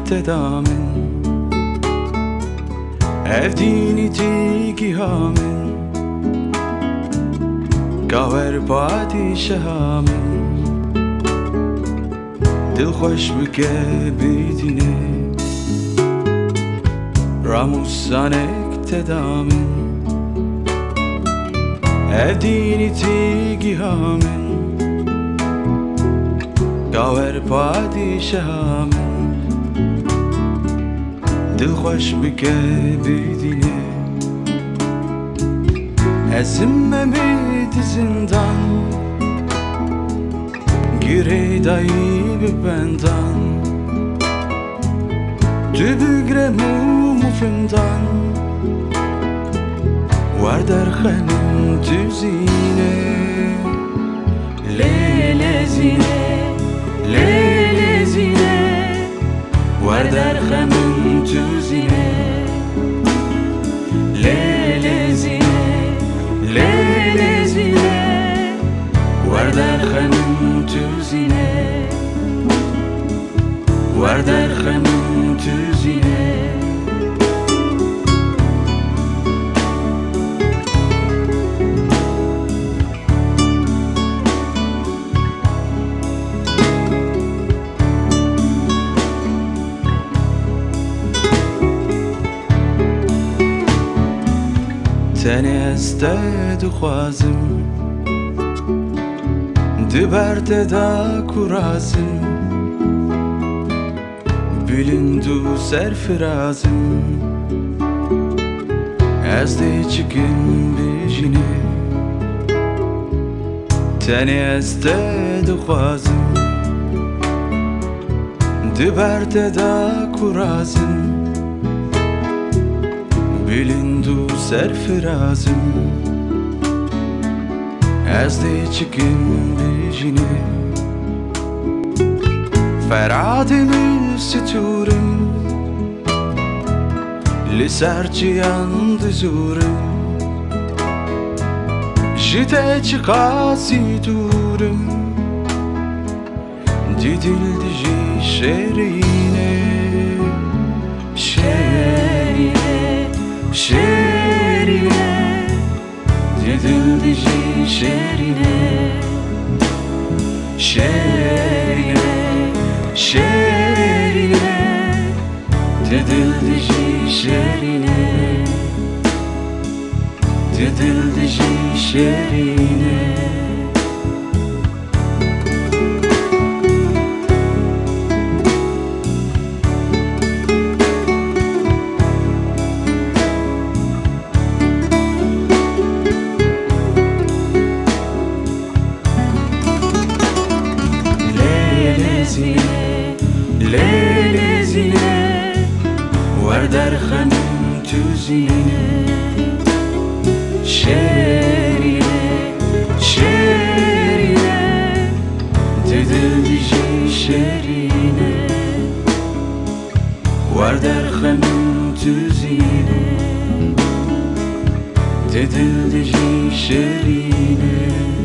تدامن evdini gihamin Kaver padişahamin Dilxoş bike bidine Ramus sanek tedamin evdini gihamin Kaver padişahamin Dilxoş bike bidine Ezimemi dizinden Girey dayı bir benden Tübügremu mufundan Var derxenim tüzine Lele zine Lele zine Var derxenim tüzine Lele zine Lele zine Var derxenim tüzine Var derxenim tüzine Seni ezde duxwazim Diberde da kurazim Bilindu serfirazim Ezde çıkın bijini Seni ezde duxwazim Diberde da kurazim Bilindu serfirazim Ezde çıkın bijini Feradimi siturim Li serçiyan düzurim Jite çıkasi durum Didildi ji şerine Şerine Şerine Didildi ji şerine Şerine Şerine Didildi ji şerine Didildi ji şerine Lele zine Var derxenim tüzine Şerine Şerine Didildi ji şerine Var derxenim tüzine Didildi ji şerine